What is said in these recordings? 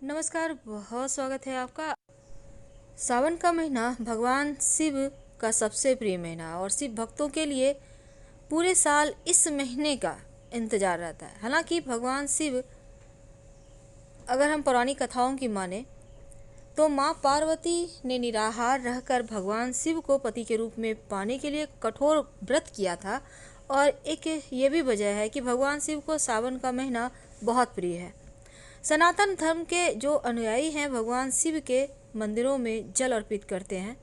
नमस्कार, बहुत स्वागत है आपका। सावन का महीना भगवान शिव का सबसे प्रिय महीना और शिव भक्तों के लिए पूरे साल इस महीने का इंतजार रहता है। हालांकि भगवान शिव, अगर हम पौराणिक कथाओं की माने तो माँ पार्वती ने निराहार रहकर भगवान शिव को पति के रूप में पाने के लिए कठोर व्रत किया था। और एक ये भी वजह है कि भगवान शिव को सावन का महीना बहुत प्रिय है। सनातन धर्म के जो अनुयायी हैं भगवान शिव के मंदिरों में जल अर्पित करते हैं।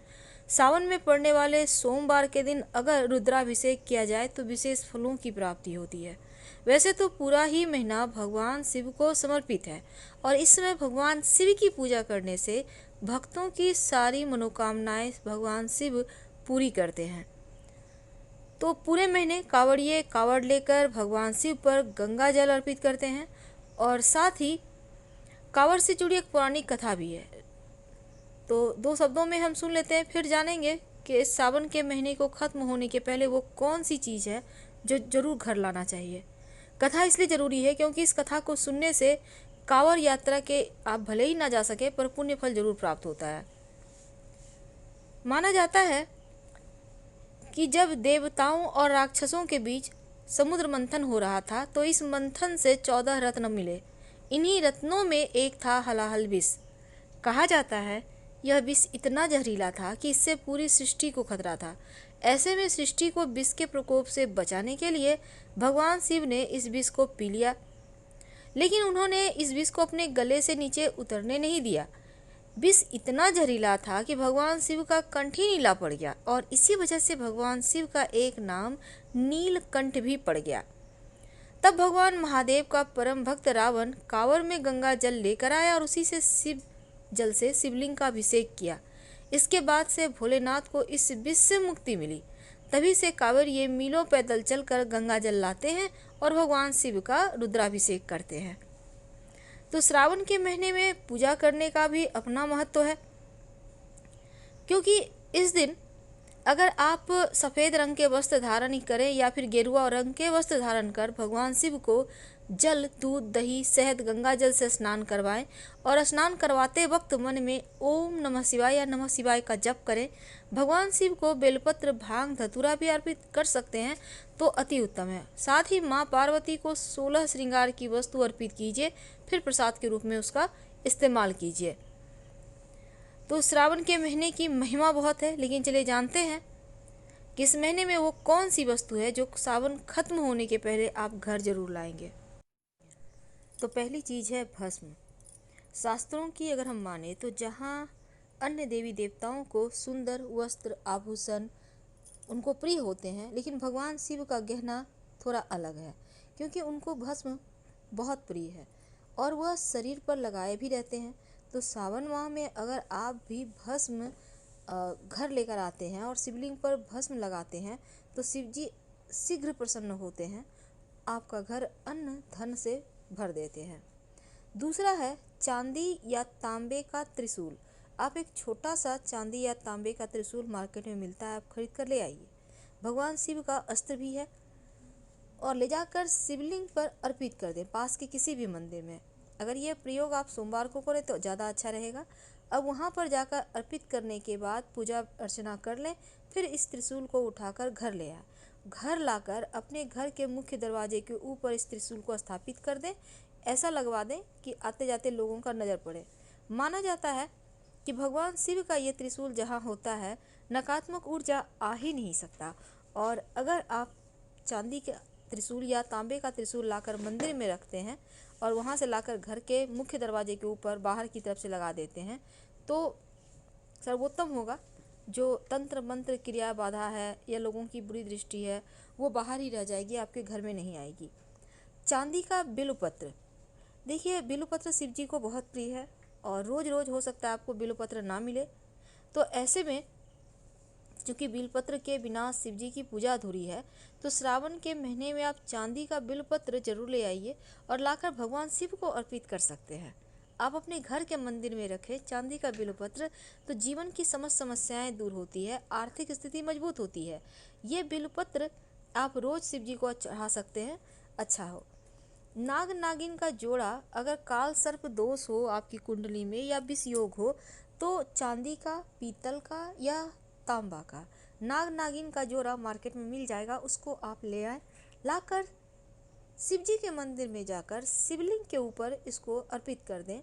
सावन में पड़ने वाले सोमवार के दिन अगर रुद्राभिषेक किया जाए तो विशेष फलों की प्राप्ति होती है। वैसे तो पूरा ही महीना भगवान शिव को समर्पित है और इस समय भगवान शिव की पूजा करने से भक्तों की सारी मनोकामनाएं भगवान शिव पूरी करते हैं। तो पूरे महीने कावड़िए कावड़ लेकर भगवान शिव पर गंगा जल अर्पित करते हैं और साथ ही कावड़ से जुड़ी एक पौराणिक कथा भी है। तो दो शब्दों में हम सुन लेते हैं, फिर जानेंगे कि इस सावन के महीने को खत्म होने के पहले वो कौन सी चीज़ है जो जरूर घर लाना चाहिए। कथा इसलिए ज़रूरी है क्योंकि इस कथा को सुनने से कांवड़ यात्रा के आप भले ही ना जा सके पर पुण्य फल जरूर प्राप्त होता है। माना जाता है कि जब देवताओं और राक्षसों के बीच समुद्र मंथन हो रहा था तो इस मंथन से 14 रत्न मिले। इन्हीं रत्नों में एक था हलाहल विष। कहा जाता है यह विष इतना जहरीला था कि इससे पूरी सृष्टि को खतरा था। ऐसे में सृष्टि को विष के प्रकोप से बचाने के लिए भगवान शिव ने इस विष को पी लिया, लेकिन उन्होंने इस विष को अपने गले से नीचे उतरने नहीं दिया। विष इतना जहरीला था कि भगवान शिव का कंठ ही नीला पड़ गया और इसी वजह से भगवान शिव का एक नाम नीलकंठ भी पड़ गया। तब भगवान महादेव का परम भक्त रावण कांवर में गंगा जल लेकर आया और उसी से शिव जल से शिवलिंग का अभिषेक किया। इसके बाद से भोलेनाथ को इस विष से मुक्ति मिली। तभी से कांवरिये मीलों पैदल चलकर गंगा जल लाते हैं और भगवान शिव का रुद्राभिषेक करते हैं। तो श्रावण के महीने में पूजा करने का भी अपना महत्व है, क्योंकि इस दिन अगर आप सफ़ेद रंग के वस्त्र धारण करें या फिर गेरुआ रंग के वस्त्र धारण कर भगवान शिव को जल, दूध, दही, शहद, गंगा जल से स्नान करवाएं और स्नान करवाते वक्त मन में ओम नमः शिवाय या नमः शिवाय का जप करें। भगवान शिव को बेलपत्र, भांग, धतूरा भी अर्पित कर सकते हैं तो अति उत्तम है। साथ ही माँ पार्वती को 16 श्रृंगार की वस्तु अर्पित कीजिए, फिर प्रसाद के रूप में उसका इस्तेमाल कीजिए। तो श्रावण के महीने की महिमा बहुत है, लेकिन चलिए जानते हैं कि इस महीने में वो कौन सी वस्तु है जो सावन खत्म होने के पहले आप घर जरूर लाएंगे। तो पहली चीज़ है भस्म। शास्त्रों की अगर हम माने तो जहाँ अन्य देवी देवताओं को सुंदर वस्त्र, आभूषण उनको प्रिय होते हैं, लेकिन भगवान शिव का गहना थोड़ा अलग है, क्योंकि उनको भस्म बहुत प्रिय है और वह शरीर पर लगाए भी रहते हैं। तो सावन माह में अगर आप भी भस्म घर लेकर आते हैं और शिवलिंग पर भस्म लगाते हैं तो शिव जी शीघ्र प्रसन्न होते हैं, आपका घर अन्न धन से भर देते हैं। दूसरा है चांदी या तांबे का त्रिशूल। आप एक छोटा सा चांदी या तांबे का त्रिशूल मार्केट में मिलता है, आप खरीद कर ले आइए। भगवान शिव का अस्त्र भी है और ले जाकर शिवलिंग पर अर्पित कर दें पास के किसी भी मंदिर में। अगर यह प्रयोग आप सोमवार को करें तो ज़्यादा अच्छा रहेगा। अब वहाँ पर जाकर अर्पित करने के बाद पूजा अर्चना कर लें, फिर इस त्रिशूल को उठाकर घर ले आए। घर लाकर अपने घर के मुख्य दरवाजे के ऊपर इस त्रिशूल को स्थापित कर दें। ऐसा लगवा दें कि आते जाते लोगों का नज़र पड़े। माना जाता है कि भगवान शिव का ये त्रिशूल जहाँ होता है नकारात्मक ऊर्जा आ ही नहीं सकता। और अगर आप चांदी का त्रिशूल या तांबे का त्रिशूल लाकर मंदिर में रखते हैं और वहाँ से लाकर घर के मुख्य दरवाजे के ऊपर बाहर की तरफ से लगा देते हैं तो सर्वोत्तम होगा। जो तंत्र मंत्र क्रिया बाधा है या लोगों की बुरी दृष्टि है वो बाहर ही रह जाएगी, आपके घर में नहीं आएगी। चांदी का बिल्वपत्र। देखिए, बिल्वपत्र शिव जी को बहुत प्रिय है और रोज़ रोज़ हो सकता है आपको बिल्वपत्र ना मिले। तो ऐसे में क्योंकि बिल्वपत्र के बिना शिव जी की पूजा अधूरी है, तो श्रावण के महीने में आप चांदी का बिल्वपत्र जरूर ले आइए और लाकर भगवान शिव को अर्पित कर सकते हैं। आप अपने घर के मंदिर में रखें चांदी का बिल्वपत्र, तो जीवन की समस्त समस्याएं दूर होती है, आर्थिक स्थिति मजबूत होती है। ये बिल्वपत्र आप रोज़ शिव जी को चढ़ा सकते हैं, अच्छा हो। नाग नागिन का जोड़ा अगर काल सर्प दोष हो आपकी कुंडली में या विष योग हो तो चांदी का, पीतल का या तांबा का नाग नागिन का जोड़ा मार्केट में मिल जाएगा। उसको आप ले आए, लाकर शिव जी के मंदिर में जाकर शिवलिंग के ऊपर इसको अर्पित कर दें,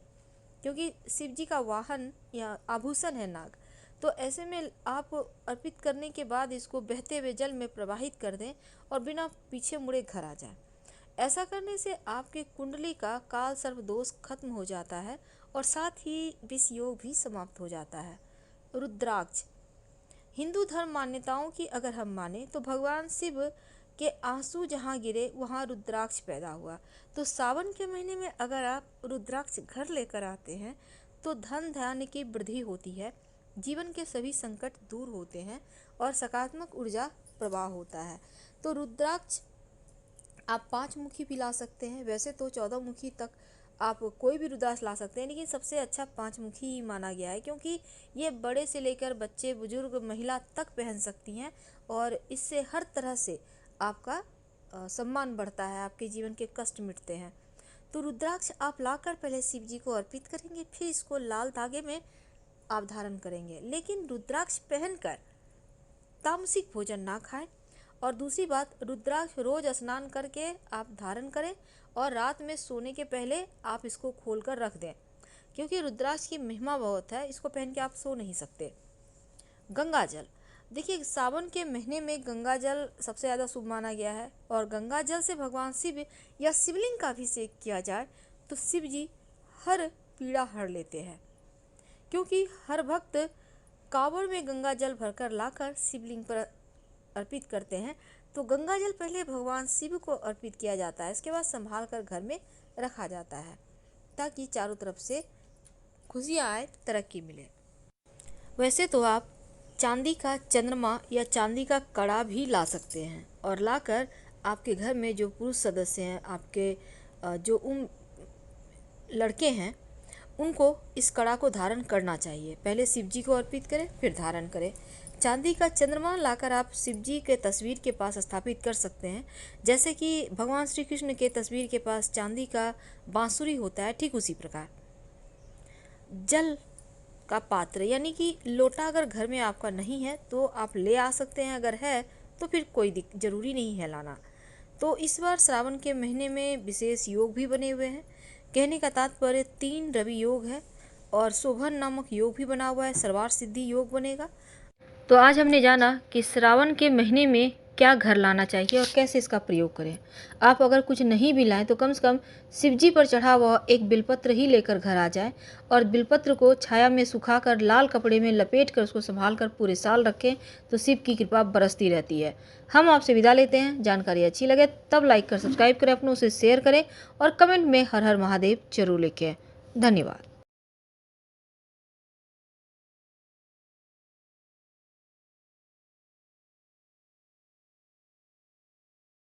क्योंकि शिव जी का वाहन या आभूषण है नाग। तो ऐसे में आप अर्पित करने के बाद इसको बहते हुए जल में प्रवाहित कर दें और बिना पीछे मुड़े घर आ जाए। ऐसा करने से आपके कुंडली का काल सर्प दोष खत्म हो जाता है और साथ ही विष योग भी समाप्त हो जाता है। रुद्राक्ष, हिंदू धर्म मान्यताओं की अगर हम माने तो भगवान शिव के आंसू जहाँ गिरे वहाँ रुद्राक्ष पैदा हुआ। तो सावन के महीने में अगर आप रुद्राक्ष घर लेकर आते हैं तो धन धान्य की वृद्धि होती है, जीवन के सभी संकट दूर होते हैं और सकारात्मक ऊर्जा प्रवाह होता है। तो रुद्राक्ष आप 5 मुखी भी ला सकते हैं, वैसे तो 14 मुखी तक आप कोई भी रुद्राक्ष ला सकते हैं, लेकिन सबसे अच्छा 5 मुखी ही माना गया है, क्योंकि ये बड़े से लेकर बच्चे, बुजुर्ग, महिला तक पहन सकती हैं और इससे हर तरह से आपका सम्मान बढ़ता है, आपके जीवन के कष्ट मिटते हैं। तो रुद्राक्ष आप लाकर पहले शिव जी को अर्पित करेंगे, फिर इसको लाल धागे में आप धारण करेंगे, लेकिन रुद्राक्ष पहनकर तामसिक भोजन ना खाएं। और दूसरी बात, रुद्राक्ष रोज स्नान करके आप धारण करें और रात में सोने के पहले आप इसको खोलकर रख दें, क्योंकि रुद्राक्ष की महिमा बहुत है, इसको पहन के आप सो नहीं सकते। गंगा जल, देखिए सावन के महीने में गंगा जल सबसे ज़्यादा शुभ माना गया है और गंगा जल से भगवान शिव या शिवलिंग का अभिषेक किया जाए तो शिव जी हर पीड़ा हर लेते हैं, क्योंकि हर भक्त कांवड़ में गंगा जल भरकर लाकर शिवलिंग पर अर्पित करते हैं। तो गंगा जल पहले भगवान शिव को अर्पित किया जाता है, इसके बाद संभाल कर घर में रखा जाता है ताकि चारों तरफ से खुशियाँ आए, तरक्की मिले। वैसे तो आप चांदी का चंद्रमा या चांदी का कड़ा भी ला सकते हैं और लाकर आपके घर में जो पुरुष सदस्य हैं, आपके जो लड़के हैं, उनको इस कड़ा को धारण करना चाहिए। पहले शिव जी को अर्पित करें फिर धारण करें। चांदी का चंद्रमा लाकर आप शिव जी के तस्वीर के पास स्थापित कर सकते हैं, जैसे कि भगवान श्री कृष्ण के तस्वीर के पास चांदी का बांसुरी होता है, ठीक उसी प्रकार जल का पात्र यानी कि लोटा अगर घर में आपका नहीं है तो आप ले आ सकते हैं, अगर है तो फिर कोई ज़रूरी नहीं है लाना। तो इस बार श्रावण के महीने में विशेष योग भी बने हुए हैं। कहने का तात्पर्य 3 रवि योग है और शोभन नामक योग भी बना हुआ है, सर्वार्थ सिद्धि योग बनेगा। तो आज हमने जाना कि श्रावण के महीने में क्या घर लाना चाहिए और कैसे इसका प्रयोग करें। आप अगर कुछ नहीं भी लाएं तो कम से कम शिव जी पर चढ़ा हुआ एक बिलपत्र ही लेकर घर आ जाएं और बिलपत्र को छाया में सुखाकर लाल कपड़े में लपेट कर उसको संभाल कर पूरे साल रखें तो शिव की कृपा बरसती रहती है। हम आपसे विदा लेते हैं। जानकारी अच्छी लगे तब लाइक कर सब्सक्राइब करें, अपनों से शेयर करें और कमेंट में हर हर महादेव जरूर लिखें। धन्यवाद।